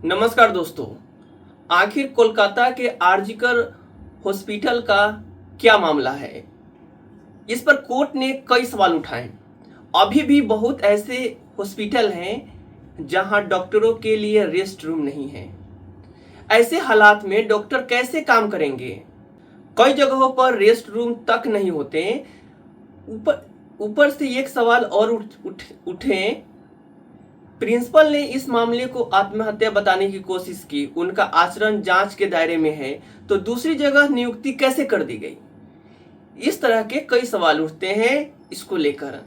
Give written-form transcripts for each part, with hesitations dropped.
नमस्कार दोस्तों। आखिर कोलकाता के आरजीकर हॉस्पिटल का क्या मामला है? इस पर कोर्ट ने कई सवाल उठाए। अभी भी बहुत ऐसे हॉस्पिटल हैं जहां डॉक्टरों के लिए रेस्ट रूम नहीं है। ऐसे हालात में डॉक्टर कैसे काम करेंगे? कई जगहों पर रेस्ट रूम तक नहीं होते। ऊपर ऊपर से एक सवाल और उठे। प्रिंसिपल ने इस मामले को आत्महत्या बताने की कोशिश की। उनका आचरण जांच के दायरे में है, तो दूसरी जगह नियुक्ति कैसे कर दी गई? इस तरह के कई सवाल उठते हैं इसको लेकर।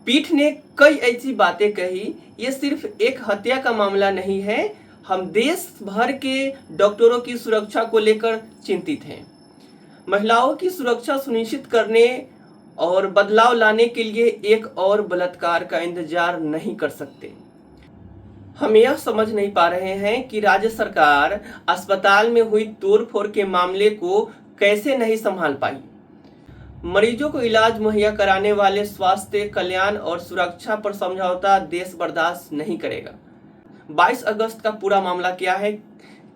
पीठ ने कई ऐसी बातें कही। ये सिर्फ एक हत्या का मामला नहीं है। हम देश भर के डॉक्टरों की सुरक्षा को लेकर चिंतित हैं। महिलाओं की सुरक्षा सुनिश्चित करने और बदलाव लाने के लिए एक और बलात्कार का इंतजार नहीं कर सकते। हम यह समझ नहीं पा रहे हैं कि राज्य सरकार अस्पताल में हुई तोड़फोड़ के मामले को कैसे नहीं संभाल पाई। मरीजों को इलाज मुहैया कराने वाले स्वास्थ्य कल्याण और सुरक्षा पर समझौता देश बर्दाश्त नहीं करेगा। 22 अगस्त का पूरा मामला क्या है,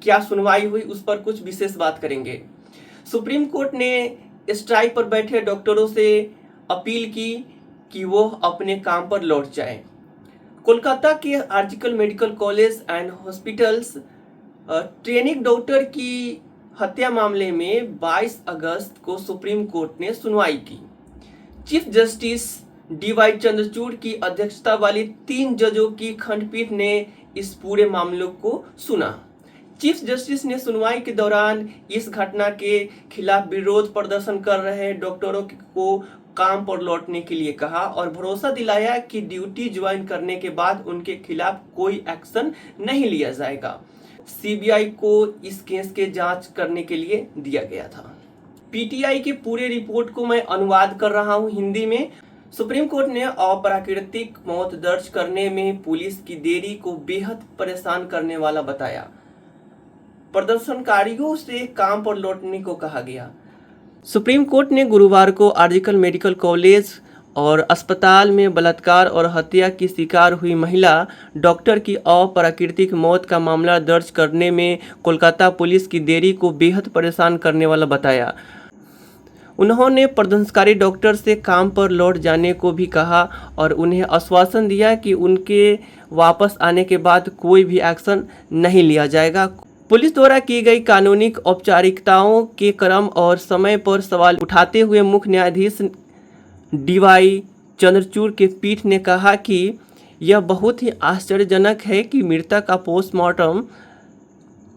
क्या सुनवाई हुई, उस पर कुछ विशेष बात करेंगे। सुप्रीम कोर्ट ने स्ट्राइक पर बैठे डॉक्टरों से अपील की कि वो अपने काम पर लौट जाएं। कोलकाता के आर्जिकल medical college and hospitals training doctor की हत्या मामले में 22 अगस्त को सुप्रीम कोर्ट ने सुनवाई की। चीफ जस्टिस DY चंद्रचूड़ की अध्यक्षता वाली 3 जजों की खंडपीठ ने इस पूरे मामले को सुना। चीफ जस्टिस ने सुनवाई के दौरान इस घटना के खिलाफ विरोध प्रदर्शन कर रहे डॉक्टरों को काम पर लौटने के लिए कहा और भरोसा दिलाया कि ड्यूटी ज्वाइन करने के बाद उनके खिलाफ कोई एक्शन नहीं लिया जाएगा। CBI को इस केस के जांच करने के लिए दिया गया था। PTI की पूरे रिपोर्ट को मैं अनुवाद कर रहा हूं हिंदी में। सुप्रीम कोर्ट ने अप्राकृतिक मौत दर्ज करने में पुलिस की देरी को बेहद परेशान करने वाला बताया। प्रदर्शनकारियों से काम पर लौटने को कहा गया। सुप्रीम कोर्ट ने गुरुवार को आर्जिकल मेडिकल कॉलेज और अस्पताल में बलात्कार और हत्या की शिकार हुई महिला डॉक्टर की अप्राकृतिक मौत का मामला दर्ज करने में कोलकाता पुलिस की देरी को बेहद परेशान करने वाला बताया। उन्होंने प्रदर्शनकारी डॉक्टर से काम पर लौट जाने को भी कहा और उन्हें आश्वासन दिया कि उनके वापस आने के बाद कोई भी एक्शन नहीं लिया जाएगा। पुलिस द्वारा की गई कानूनी औपचारिकताओं के क्रम और समय पर सवाल उठाते हुए मुख्य न्यायाधीश DY चंद्रचूड़ के पीठ ने कहा कि यह बहुत ही आश्चर्यजनक है कि मृतक का पोस्टमार्टम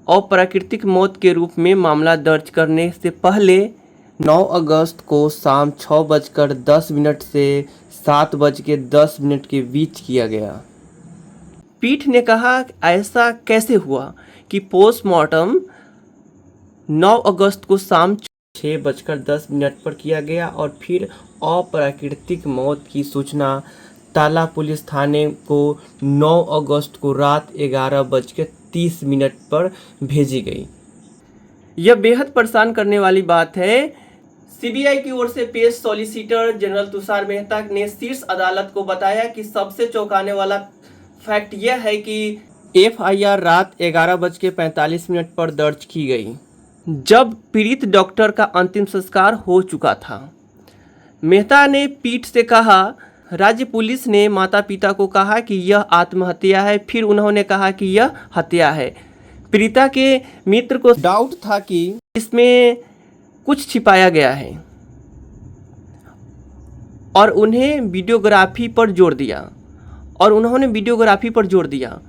अप्राकृतिक मौत के रूप में मामला दर्ज करने से पहले 9 अगस्त को शाम 6:10 से 7:10 के बीच किया गया। पीठ ने कहा ऐसा कैसे हुआ कि पोस्टमार्टम 9 अगस्त को शाम 6:10 पर किया गया और फिर अप्राकृतिक मौत की सूचना ताला पुलिस थाने को 9 अगस्त को रात 11:30 पर भेजी गई। यह बेहद परेशान करने वाली बात है। CBI की ओर से पेश सॉलिसिटर जनरल तुषार मेहता ने शीर्ष अदालत को बताया कि सबसे चौंकाने वाला फैक्ट यह है कि FIR रात 11:45 पर दर्ज की गई, जब पीड़ित डॉक्टर का अंतिम संस्कार हो चुका था। मेहता ने पीठ से कहा, राज्य पुलिस ने माता पिता को कहा कि यह आत्महत्या है, फिर उन्होंने कहा कि यह हत्या है। पीड़िता के मित्र को डाउट था कि इसमें कुछ छिपाया गया है और उन्होंने वीडियोग्राफी पर जोर दिया।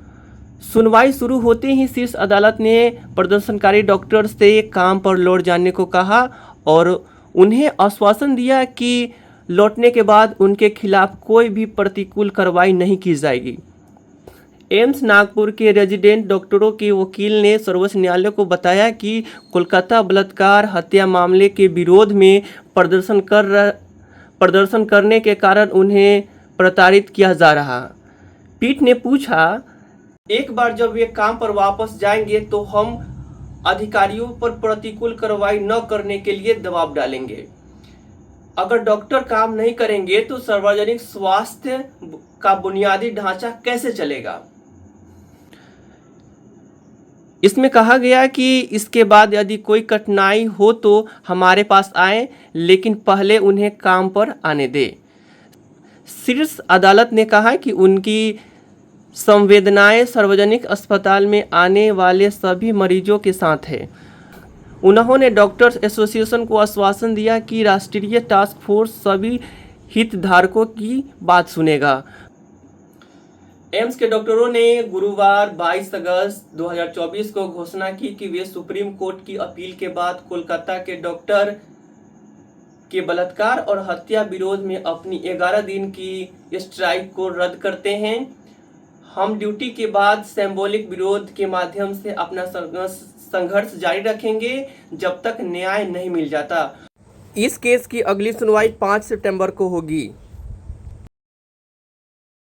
सुनवाई शुरू होते ही शीर्ष अदालत ने प्रदर्शनकारी डॉक्टर से काम पर लौट जाने को कहा और उन्हें आश्वासन दिया कि लौटने के बाद उनके खिलाफ कोई भी प्रतिकूल कार्रवाई नहीं की जाएगी। एम्स नागपुर के रेजिडेंट डॉक्टरों के वकील ने सर्वोच्च न्यायालय को बताया कि कोलकाता बलात्कार हत्या मामले के विरोध में प्रदर्शन करने के कारण उन्हें प्रताड़ित किया जा रहा। पीठ ने पूछा, एक बार जब वे काम पर वापस जाएंगे तो हम अधिकारियों पर प्रतिकूल कार्रवाई न करने के लिए दबाव डालेंगे। अगर डॉक्टर काम नहीं करेंगे तो सार्वजनिक स्वास्थ्य का बुनियादी ढांचा कैसे चलेगा? इसमें कहा गया कि इसके बाद यदि कोई कठिनाई हो तो हमारे पास आए, लेकिन पहले उन्हें काम पर आने दें। शीर्ष अदालत ने कहा कि उनकी संवेदनाएं सार्वजनिक अस्पताल में आने वाले सभी मरीजों के साथ है। उन्होंने डॉक्टर्स एसोसिएशन को आश्वासन दिया कि राष्ट्रीय टास्क फोर्स सभी हितधारकों की बात सुनेगा। एम्स के डॉक्टरों ने गुरुवार 22 अगस्त 2024 को घोषणा की कि वे सुप्रीम कोर्ट की अपील के बाद कोलकाता के डॉक्टर के बलात्कार और हत्या विरोध में अपनी 11 दिन की स्ट्राइक को रद्द करते हैं। हम ड्यूटी के बाद सिंबॉलिक विरोध के माध्यम से अपना संघर्ष जारी रखेंगे जब तक न्याय नहीं मिल जाता। इस केस की अगली सुनवाई 5 सितंबर को होगी।